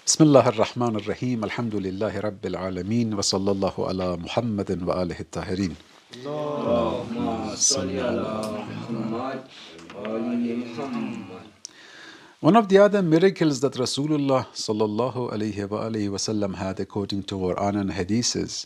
بسم الله الرحمن الرحيم الحمد لله رب العالمين وصلى الله على محمد وآله الطاهرين. اللهم صل على محمد وآل محمد. One of the other miracles that Rasulullah sallallahu alayhi wa alayhi wasallam had according to Quran and Hadiths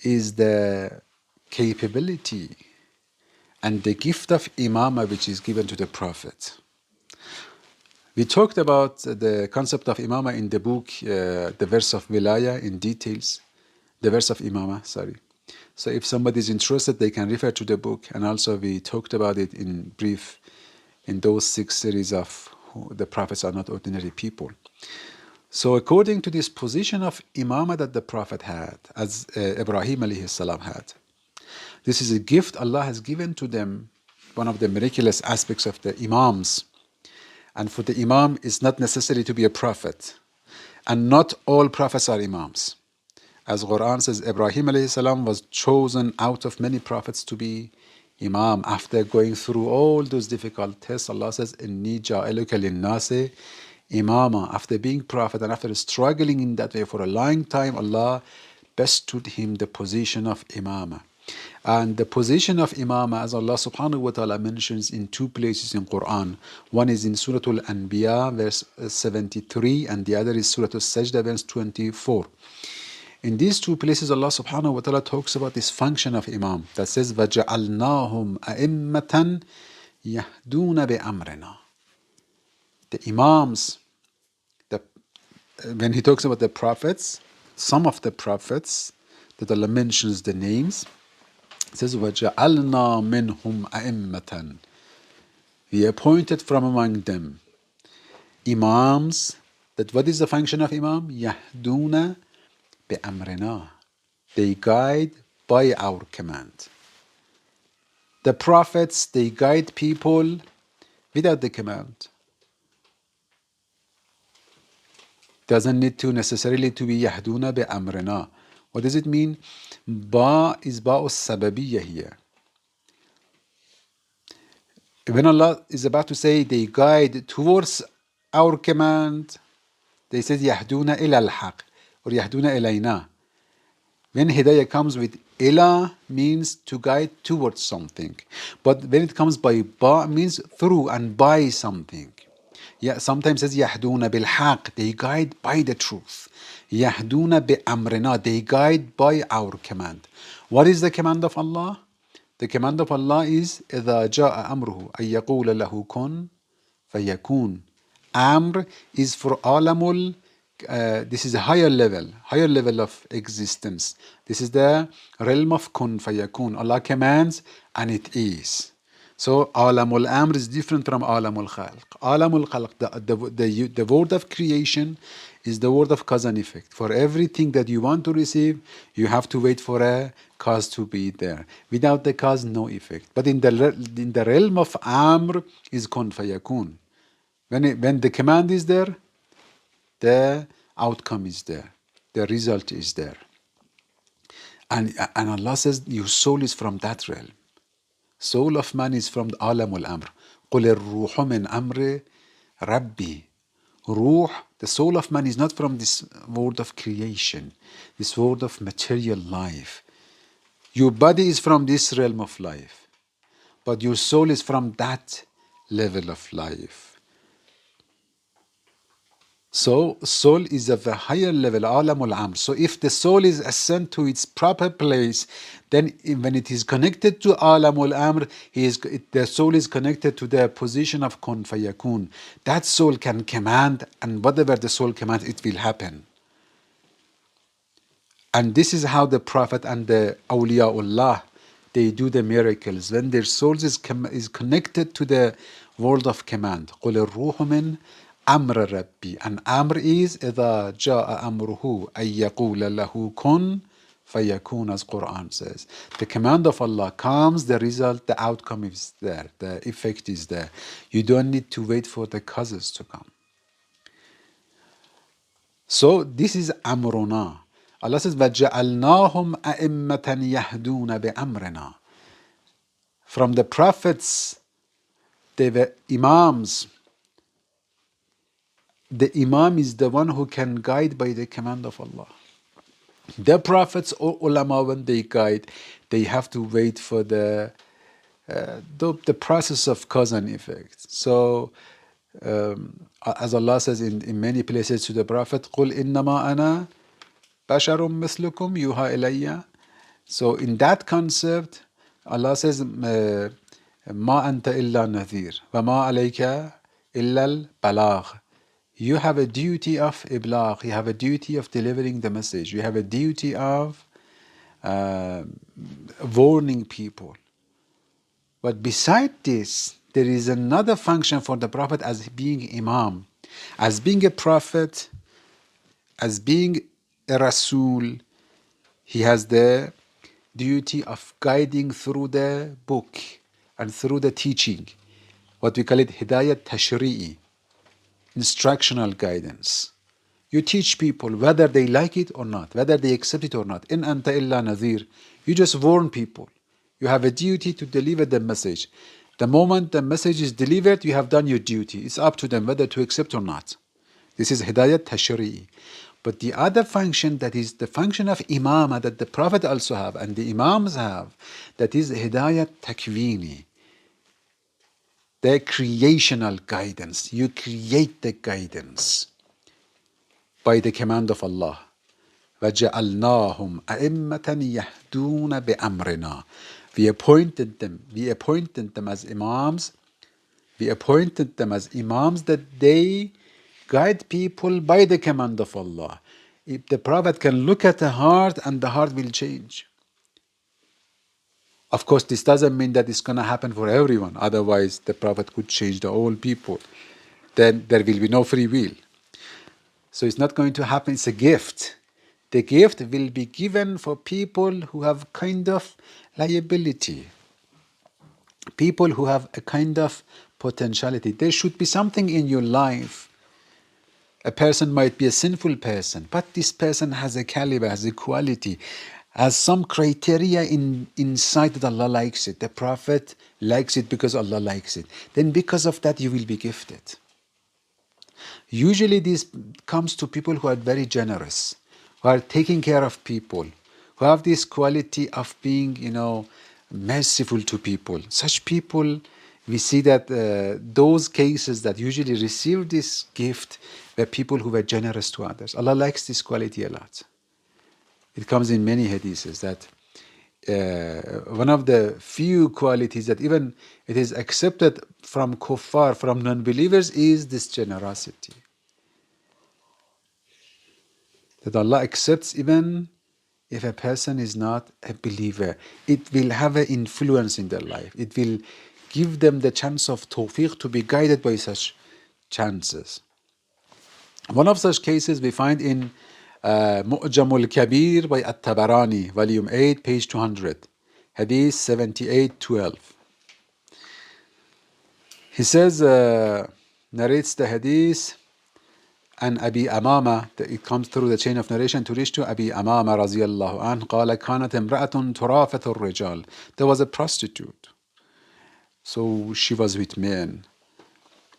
is the capability and the gift of imama which is given to the Prophet. We talked about the concept of imama in the book, the verse of wilaya in details, the verse of imama, sorry. So if somebody is interested, they can refer to the book. And also we talked about it in brief in those 6 series of the prophets are not ordinary people. So according to this position of imama that the prophet had, as Ibrahim alayhi salam had, this is a gift Allah has given to them, one of the miraculous aspects of the imams. And for the imam, it's not necessary to be a prophet. And not all prophets are imams. As Quran says, Ibrahim alayhi salam was chosen out of many prophets to be imam. After going through all those difficult tests, Allah says, Inni ja'aluka linnasi imama. After being prophet and after struggling in that way for a long time, Allah bestowed him the position of imama. And the position of imama, as Allah subhanahu wa ta'ala mentions in 2 places in Quran. One is in Surah Al-Anbiya, verse 73, and the other is Surah Al-Sajda, verse 24. In these 2 places, Allah subhanahu wa ta'ala talks about this function of imam that says, وَجَعَلْنَاهُمْ أَئِمَّةً يَهْدُونَ بِأَمْرِنَا. The imams, when he talks about the prophets, some of the prophets that Allah mentions the names, it says, وَجَعَلْنَا مِنْهُمْ أَئِمَّةً. We appointed from among them imams. That what is the function of imam? يَهْدُونَ بِأَمْرِنَا. They guide by our command. The prophets, they guide people without the command. Doesn't need to necessarily to be يَهْدُونَ بِأَمْرِنَا. What does it mean? Ba is ba'us sababiyya here. When Allah is about to say they guide towards our command, they say يَهْدُونَ إِلَى الْحَقِّ or يَهْدُونَ إِلَيْنَا. When hidayah comes with ila, means to guide towards something. But when it comes by ba, means through and by something. Yeah, sometimes it says yahduna bil haq, they guide by the truth. Yahduna bi amrina, they guide by our command. What is the command of Allah? The command of Allah is إذا جاء أمره أن يقول له كن فيكون. Amr is for alamul. This is a higher level of existence. This is the realm of kun fayakun. Allah commands and it is. So alamul amr is different from alamul khalq. Alamul khalq, the word of creation is the word of cause and effect. For everything that you want to receive, you have to wait for a cause to be there. Without the cause, no effect. But in the realm of amr is kun fayakun. When the command is there, the outcome is there, the result is there. And Allah says, your soul is from that realm. Soul of man is from the alamul amr. قُلِ الرُّوحُ مِنْ أَمْرِ رَبِّي. Ruh, the soul of man is not from this world of creation, this world of material life. Your body is from this realm of life, but your soul is from that level of life. So soul is of a higher level, alamul amr. So if the soul is ascend to its proper place, then when it is connected to alamul amr, the soul is connected to the position of kun fayakun. That soul can command, and whatever the soul commands, it will happen. And this is how the Prophet and the awliyaullah, they do the miracles. When their souls is connected to the world of command. قُلِ الرُّوحُ مِنْ أَمْرِ رَبِّي. And Amr is إِذَا جَاءَ أَمْرُهُ أَن يَقُولَ لَهُ كُن فَيَكُونَ, as Quran says. The command of Allah comes, the result, the outcome is there. The effect is there. You don't need to wait for the causes to come. So this is amruna. Allah says, وَجَعَلْنَاهُمْ أَئِمَّةً يَهْدُونَ بِأَمْرِنَا. From the prophets, they were imams. the Imam is the one who can guide by the command of Allah. The prophets or ulama, when they guide, they have to wait for the process of cause and effect. So, as Allah says in many places to the Prophet, قُلْ إِنَّمَا أَنَا بَشَرٌ مِثْلُكُمْ يُوحَى إِلَيَّ. So in that concept, Allah says, مَا أَنْتَ إِلَّا نَذِيرٌ وَمَا عَلَيْكَ إِلَّا الْبَلَاغُ. You have a duty of iblagh, you have a duty of delivering the message, you have a duty of uh, warning people. But beside this, there is another function for the Prophet as being Imam, as being a Prophet, as being a Rasul. He has the duty of guiding through the book and through the teaching, what we call it Hidayat Tashri'i, instructional guidance. You teach people whether they like it or not, whether they accept it or not. In anta illa nadhir. You just warn people. You have a duty to deliver the message. The moment the message is delivered, you have done your duty. It's up to them whether to accept or not. This is hidayat tashri'i. But the other function, that is the function of imama, that the Prophet also have and the imams have, that is hidayat takwini, the creational guidance. You create the guidance by the command of Allah. وَجَعَلْنَاهُمْ أَئِمَّةً يَهْدُونَ بِأَمْرِنَا. We appointed them as imams. We appointed them as imams that they guide people by the command of Allah. If the Prophet can look at a heart and the heart will change. Of course, this doesn't mean that it's going to happen for everyone. Otherwise, the Prophet could change the whole people. Then there will be no free will. So it's not going to happen. It's a gift. The gift will be given for people who have kind of liability, people who have a kind of potentiality. There should be something in your life. A person might be a sinful person, but this person has a caliber, has a quality, has some criteria inside that Allah likes it. The Prophet likes it because Allah likes it. Then because of that, you will be gifted. Usually this comes to people who are very generous, who are taking care of people, who have this quality of being, merciful to people. Such people, we see that those cases that usually receive this gift were people who were generous to others. Allah likes this quality a lot. It comes in many hadiths that one of the few qualities that even it is accepted from kuffar, from non-believers, is this generosity. That Allah accepts even if a person is not a believer. It will have an influence in their life. It will give them the chance of tawfiq to be guided by such chances. One of such cases we find in Mu'jamul Kabir by At-Tabarani, volume 8, page 200, hadith 7812. He says, narrates the hadith, and Abi Amama, it comes through the chain of narration to reach to Abi Amama رضي الله عنه قال كانت امرأة ترافة الرجال. There was a prostitute, so she was with men.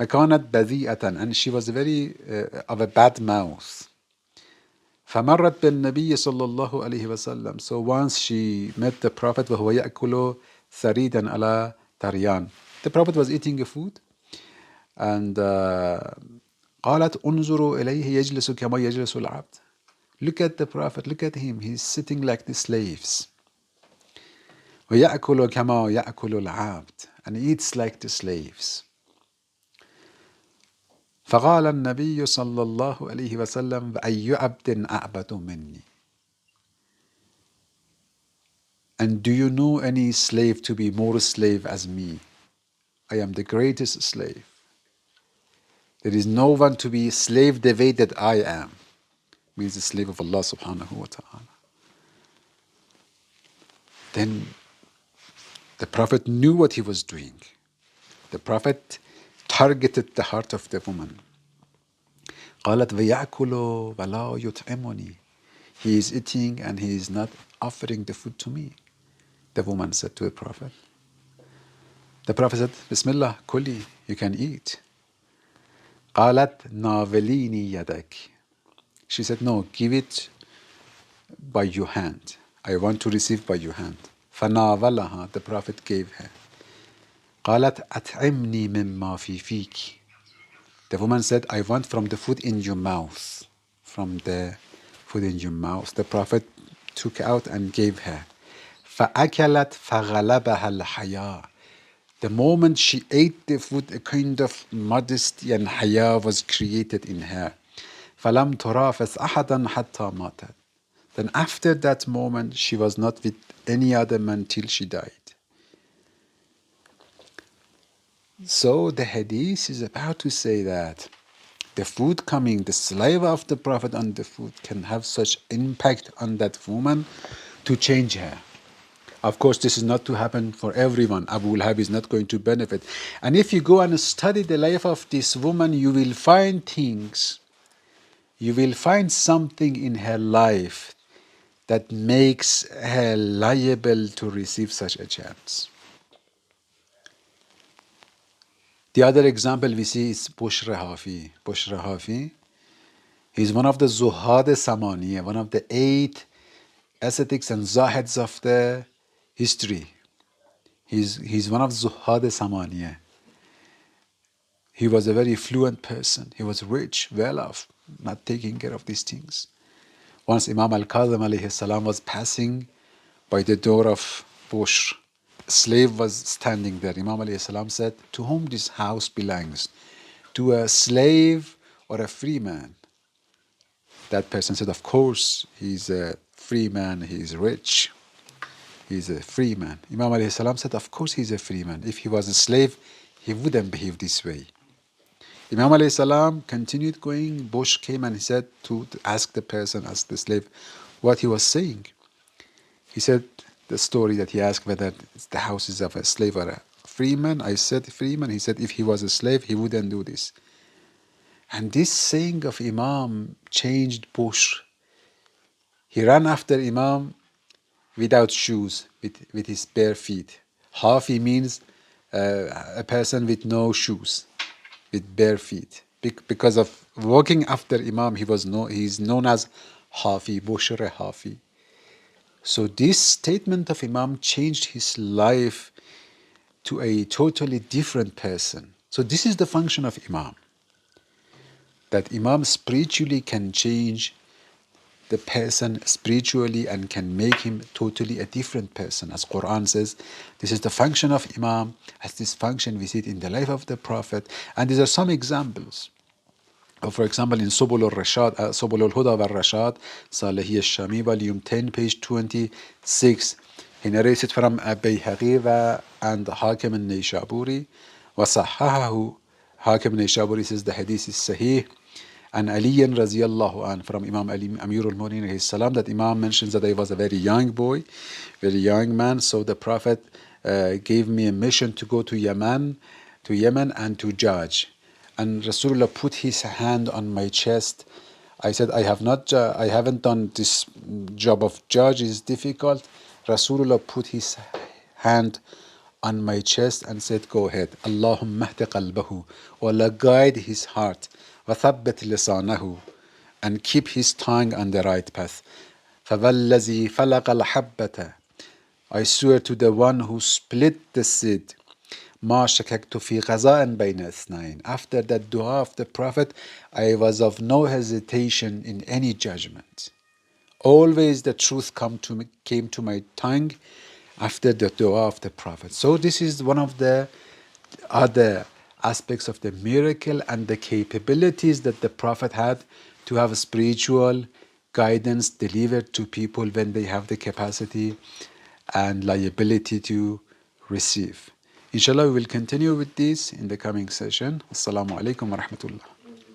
فكانت بذيئة, and she was very of a bad mouth. فمرت بالنبي صلى الله عليه وسلم. So once she met the Prophet وهو يأكل ثريدا على تريان. The Prophet was eating a food, and قالت انظروا إليه يجلس كما يجلس العبد. Look at the Prophet, look at him, he's sitting like the slaves. ويأكل كما يأكل العبد, and he eats like the slaves. فقال النبي صلى الله عليه وسلم فأي عبد أعبد مني. And do you know any slave to be more slave as me? I am the greatest slave. There is no one to be slave the way that I am. Means the slave of Allah subhanahu wa ta'ala. Then the Prophet knew what he was doing. The Prophet targeted the heart of the woman. قالت ويأكل ولا يطعمني. He is eating and he is not offering the food to me. The woman said to the Prophet. The Prophet said, Bismillah, kuli, you can eat. قالت ناوليني يدك. She said, no, give it by your hand. I want to receive by your hand. فناولها, the Prophet gave her. قالت أطعمني مما في فيك. The woman said, I want from the food in your mouth. From the food in your mouth. The Prophet took out and gave her. فأكلت فغلبها الحياء. The moment she ate the food, a kind of modesty and haya was created in her. فلم ترافس أحدا حتى ماتت. Then after that moment, she was not with any other man till she died. So the hadith is about to say that the food coming, the saliva of the Prophet on the food can have such impact on that woman to change her. Of course, this is not to happen for everyone. Abu Lahab is not going to benefit. And if you go and study the life of this woman, you will find things, you will find something in her life that makes her liable to receive such a chance. The other example we see is Bushra Hafi. Bushra Hafi, he's one of the Zuhad Samaniya, one of the 8 ascetics and Zahids of the history. He's one of Zuhad Samaniya. He was a very fluent person. He was rich, well off, not taking care of these things. Once Imam al-Kadhim alayhi salam was passing by the door of Bushr. A slave was standing there. Imam alayhi salam said, to whom this house belongs? To a slave or a free man? That person said, of course, he's a free man, he's rich. He's a free man. Imam alayhi salam said, of course he's a free man. If he was a slave, he wouldn't behave this way. Imam alayhi salam continued going. Bush came and he said to ask the person, ask the slave, what he was saying. He said the story that he asked whether the house is of a slave or a free man. I said free man. He said if he was a slave, he wouldn't do this. And this saying of Imam changed Bush. He ran after Imam without shoes, with his bare feet. Hafi means a person with no shoes, with bare feet. Because of walking after Imam, he's known as Hafi, Bushra Hafi. So this statement of Imam changed his life to a totally different person. So this is the function of Imam. That Imam spiritually can change the person spiritually and can make him totally a different person. As Quran says, this is the function of Imam. As this function we see it in the life of the Prophet. And these are some examples. For example, in Subul al-Rashad, Subul al-Huda wal-Rashad, Salehi al-Shami, volume 10, page 26. He narrates it from Bayhaqi and Hakim al-Nayshaburi. وصححه Hakim al-Nayshaburi says the hadith is sahih. And Ali radiyallahu an, from Imam Ali, Amir al-Mu'minin alayhi salam, that Imam mentions that I was a very young boy, very young man. So the Prophet gave me a mission to go to Yemen and to judge. And Rasulullah put his hand on my chest. I said, I haven't done this job of judge, it's difficult. Rasulullah put his hand on my chest and said, go ahead. Allahumma hdi qalbahu. O Allah, guide his heart. وَثَبِّتْ لِسَانَهُ, and keep his tongue on the right path. فَوَالَّذِي فَلَقَ الْحَبَّةَ, I swear to the one who split the seed. مَا شَكَكْتُ فِي غَزَاءٍ بَيْنَ اثْنَيْنِ. After that dua of the Prophet, I was of no hesitation in any judgment. Always the truth came to my tongue after the dua of the Prophet. So this is one of the other aspects of the miracle and the capabilities that the Prophet had to have spiritual guidance delivered to people when they have the capacity and liability to receive. Inshallah, we will continue with this in the coming session. Assalamu alaikum wa rahmatullah.